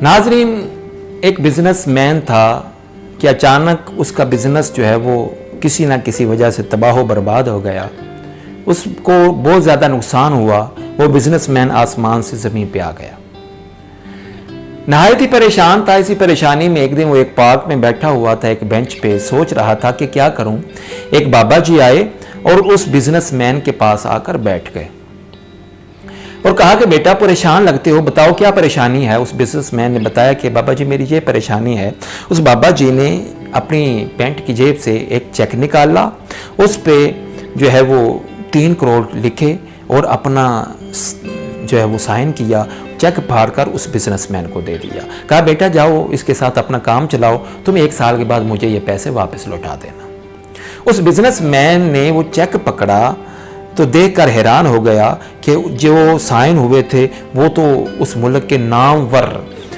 नाजरीन, एक बिजनेसमैन था कि अचानक उसका बिजनेस जो है वो किसी ना किसी वजह से तबाह बर्बाद हो गया। उसको बहुत ज़्यादा नुकसान हुआ। वो बिजनेसमैन आसमान से ज़मीन पे आ गया। नहायत ही परेशान था। इसी परेशानी में एक दिन वो एक पार्क में बैठा हुआ था, एक बेंच पे सोच रहा था कि क्या करूं। एक बाबा जी आए और उस बिजनेसमैन के पास आकर बैठ गए और कहा कि बेटा परेशान लगते हो, बताओ क्या परेशानी है। उस बिजनेसमैन ने बताया कि बाबा जी मेरी ये परेशानी है। उस बाबा जी ने अपनी पैंट की जेब से एक चेक निकाला, उस पे जो है वो 3 करोड़ लिखे और अपना जो है वो साइन किया, चेक फाड़कर उस बिजनेसमैन को दे दिया। कहा बेटा जाओ इसके साथ अपना काम चलाओ, तुम 1 साल के बाद मुझे ये पैसे वापस लौटा देना। उस बिजनेसमैन ने वो चेक पकड़ा तो देखकर हैरान हो गया कि जो साइन हुए थे वो तो उस मुल्क के नामवर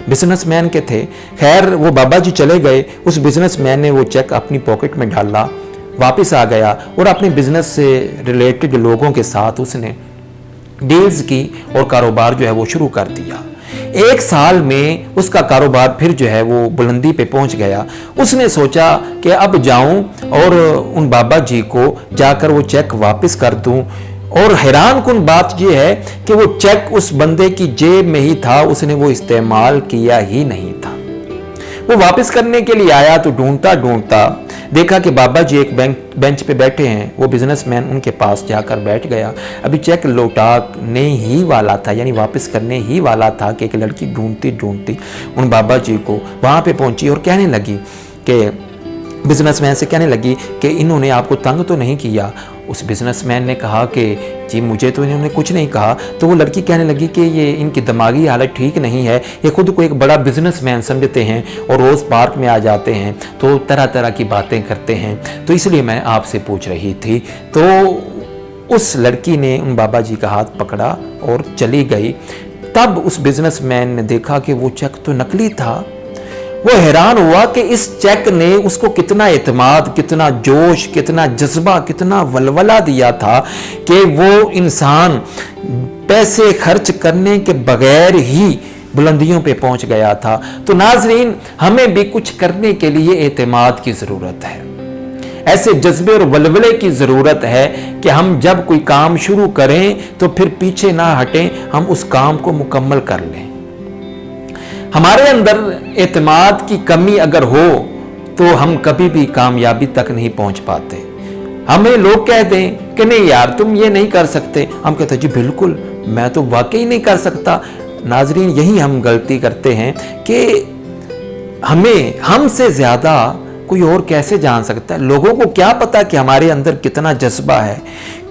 बिजनेसमैन के थे। खैर वो बाबा जी चले गए। उस बिजनेसमैन ने वो चेक अपनी पॉकेट में डाला, वापस आ गया और अपने बिजनेस से रिलेटेड लोगों के साथ उसने डील्स की और कारोबार जो है वो शुरू कर दिया। 1 साल में उसका कारोबार फिर जो है वो बुलंदी पे पहुंच गया। उसने सोचा कि अब जाऊं और उन बाबा जी को जाकर वो चेक वापस कर दूं। और हैरान कुन बात यह है कि वो चेक उस बंदे की जेब में ही था, उसने वो इस्तेमाल किया ही नहीं था। वो वापस करने के लिए आया तो ढूंढता ढूंढता देखा कि बाबा जी एक बेंच पे बैठे हैं। वो बिजनेसमैन उनके पास जाकर बैठ गया। अभी चेक लौटाने ही वाला था, यानी वापस करने ही वाला था कि एक लड़की ढूंढती ढूंढती उन बाबा जी को वहाँ पे पहुंची और कहने लगी कि बिजनेसमैन से कहने लगी कि इन्होंने आपको तंग तो नहीं किया। उस बिजनेसमैन ने कहा कि जी मुझे तो इन्होंने कुछ नहीं कहा। तो वो लड़की कहने लगी कि ये इनकी दिमागी हालत ठीक नहीं है, ये खुद को एक बड़ा बिजनेसमैन समझते हैं और रोज़ पार्क में आ जाते हैं तो तरह तरह की बातें करते हैं, तो इसलिए मैं आपसे पूछ रही थी। तो उस लड़की ने उन बाबा जी का हाथ पकड़ा और चली गई। तब उस बिजनेसमैन ने देखा कि वो चेक तो नकली था। वो हैरान हुआ कि इस चेक ने उसको कितना एतमाद, कितना जोश, कितना जज्बा, कितना वलवला दिया था कि वो इंसान पैसे खर्च करने के बगैर ही बुलंदियों पे पहुंच गया था। तो नाजरीन, हमें भी कुछ करने के लिए एतमाद की ज़रूरत है, ऐसे जज्बे और वलवले की ज़रूरत है कि हम जब कोई काम शुरू करें तो फिर पीछे ना हटें, हम उस काम को मुकम्मल कर लें। हमारे अंदर एतमाद की कमी अगर हो तो हम कभी भी कामयाबी तक नहीं पहुंच पाते। हमें लोग कह दें कि नहीं यार तुम ये नहीं कर सकते, हम कहते हैं जी बिल्कुल मैं तो वाकई नहीं कर सकता। नाजरीन, यही हम गलती करते हैं कि हमें हमसे ज़्यादा कोई और कैसे जान सकता है। लोगों को क्या पता कि हमारे अंदर कितना जज्बा है,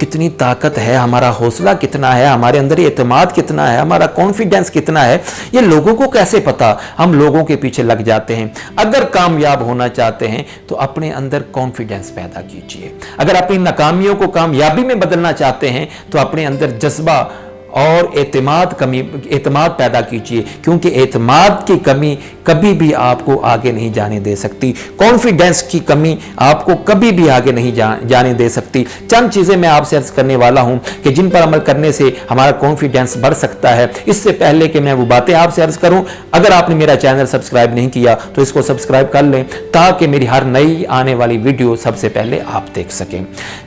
कितनी ताकत है, हमारा हौसला कितना है, हमारे अंदर एतमाद कितना है, हमारा कॉन्फिडेंस कितना है, ये लोगों को कैसे पता। हम लोगों के पीछे लग जाते हैं। अगर कामयाब होना चाहते हैं तो अपने अंदर कॉन्फिडेंस पैदा कीजिए। अगर अपनी नाकामियों को कामयाबी में बदलना चाहते हैं तो अपने अंदर जज्बा और एतमाद पैदा कीजिए, क्योंकि एतमाद की कमी कभी भी आपको आगे नहीं जाने दे सकती। कॉन्फिडेंस की कमी आपको कभी भी आगे नहीं जाने दे सकती। चंद चीज़ें मैं आपसे अर्ज करने वाला हूं कि जिन पर अमल करने से हमारा कॉन्फिडेंस बढ़ सकता है। इससे पहले कि मैं वो बातें आपसे अर्ज करूं, अगर आपने मेरा चैनल सब्सक्राइब नहीं किया तो इसको सब्सक्राइब कर लें ताकि मेरी हर नई आने वाली वीडियो सबसे पहले आप देख सकें।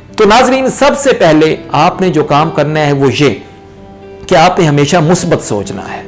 तो नाजरीन, सबसे पहले आपने जो काम करना है वो ये कि आपने हमेशा मुस्बत सोचना है,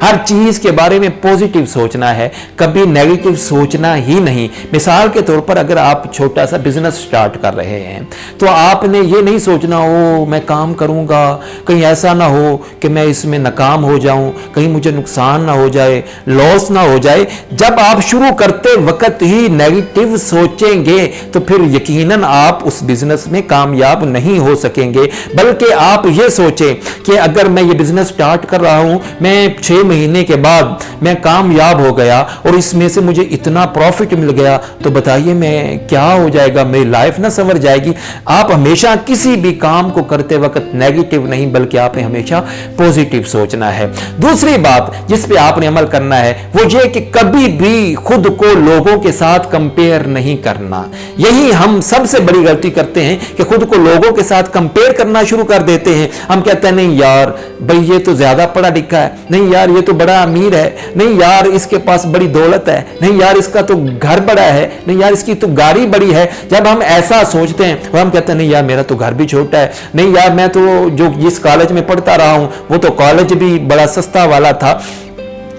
हर चीज के बारे में पॉजिटिव सोचना है, कभी नेगेटिव सोचना ही नहीं। मिसाल के तौर पर अगर आप छोटा सा बिजनेस स्टार्ट कर रहे हैं तो आपने ये नहीं सोचना हो मैं काम करूंगा, कहीं ऐसा ना हो कि मैं इसमें नाकाम हो जाऊं, कहीं मुझे नुकसान ना हो जाए, लॉस ना हो जाए। जब आप शुरू करते वक्त ही नेगेटिव सोचेंगे तो फिर यकीनन आप उस बिजनेस में कामयाब नहीं हो सकेंगे। बल्कि आप ये सोचें कि अगर मैं ये बिजनेस स्टार्ट कर रहा हूं, मैं 6 महीने के बाद मैं कामयाब हो गया और इसमें से मुझे इतना प्रॉफिट मिल गया, तो बताइए मैं क्या हो जाएगा, मेरी लाइफ ना संवर जाएगी। आप हमेशा किसी भी काम को करते वक्त नेगेटिव नहीं बल्कि आपने हमेशा पॉजिटिव सोचना है। दूसरी बात जिस पे आपने अमल करना है वो ये कि कभी भी खुद को लोगों के साथ कंपेयर नहीं करना। यही हम सबसे बड़ी गलती करते हैं कि खुद को लोगों के साथ कंपेयर करना शुरू कर देते हैं। हम कहते हैं नहीं यार भाई ये तो ज्यादा पढ़ा लिखा है, नहीं यार ये तो बड़ा अमीर है, नहीं यार इसके पास बड़ी दौलत है, नहीं यार इसका तो घर बड़ा है, नहीं यार इसकी तो गाड़ी बड़ी है। जब हम ऐसा सोचते हैं और हम कहते हैं नहीं यार मेरा तो घर भी छोटा है, नहीं यार मैं तो जो जिस कॉलेज में पढ़ता रहा हूं वो तो कॉलेज भी बड़ा सस्ता वाला था,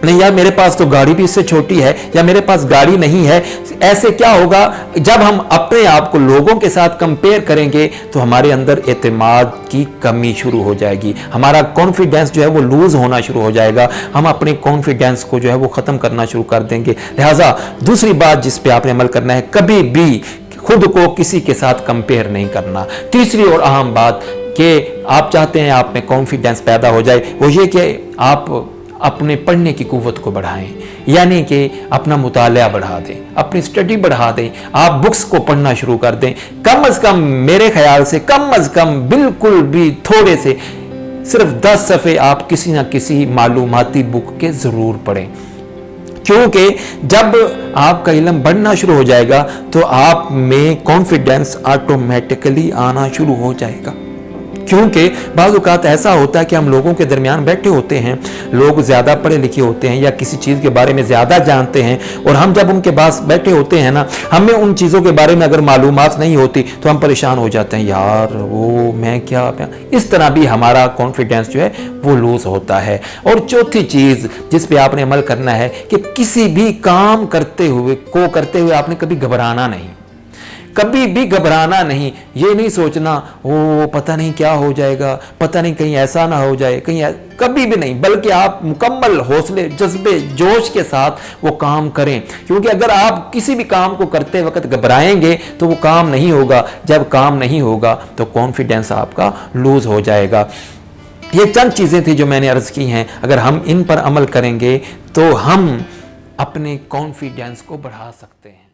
नहीं यार मेरे पास तो गाड़ी भी इससे छोटी है, या मेरे पास गाड़ी नहीं है। ऐसे क्या होगा, जब हम अपने आप को लोगों के साथ कंपेयर करेंगे तो हमारे अंदर एतमाद की कमी शुरू हो जाएगी, हमारा कॉन्फिडेंस जो है वो लूज होना शुरू हो जाएगा, हम अपने कॉन्फिडेंस को जो है वो खत्म करना शुरू कर देंगे। लिहाजा दूसरी बात जिस पे आपने अमल करना है, कभी भी खुद को किसी के साथ कंपेयर नहीं करना। तीसरी और अहम बात कि आप चाहते हैं आप में कॉन्फिडेंस पैदा हो जाए, वो ये कि आप अपने पढ़ने की कुव्वत को बढ़ाएं, यानी कि अपना मुताला बढ़ा दें, अपनी स्टडी बढ़ा दें, आप बुक्स को पढ़ना शुरू कर दें। कम अज़ कम मेरे ख्याल से कम अज़ कम बिल्कुल भी थोड़े से सिर्फ 10 सफ़े आप किसी ना किसी मालूमाती बुक के ज़रूर पढ़ें, क्योंकि जब आपका इल्म बढ़ना शुरू हो जाएगा तो आप में कॉन्फिडेंस ऑटोमेटिकली आना शुरू हो जाएगा। क्योंकि बाज़ औक़ात ऐसा होता है कि हम लोगों के दरमियान बैठे होते हैं, लोग ज़्यादा पढ़े लिखे होते हैं या किसी चीज़ के बारे में ज़्यादा जानते हैं, और हम जब उनके पास बैठे होते हैं ना, हमें उन चीज़ों के बारे में अगर मालूमात नहीं होती तो हम परेशान हो जाते हैं, यार वो मैं क्या, इस तरह भी हमारा कॉन्फिडेंस जो है वो लूज़ होता है। और चौथी चीज़ जिस पे आपने अमल करना है कि किसी भी काम करते हुए आपने कभी घबराना नहीं, कभी भी घबराना नहीं। ये नहीं सोचना ओ पता नहीं क्या हो जाएगा, पता नहीं कहीं ऐसा ना हो जाए, कभी भी नहीं, बल्कि आप मुकम्मल हौसले, जज्बे, जोश के साथ वो काम करें। क्योंकि अगर आप किसी भी काम को करते वक्त घबराएंगे तो वो काम नहीं होगा, जब काम नहीं होगा तो कॉन्फिडेंस आपका लूज हो जाएगा। ये चंद चीज़ें थी जो मैंने अर्ज़ की हैं, अगर हम इन पर अमल करेंगे तो हम अपने कॉन्फिडेंस को बढ़ा सकते हैं।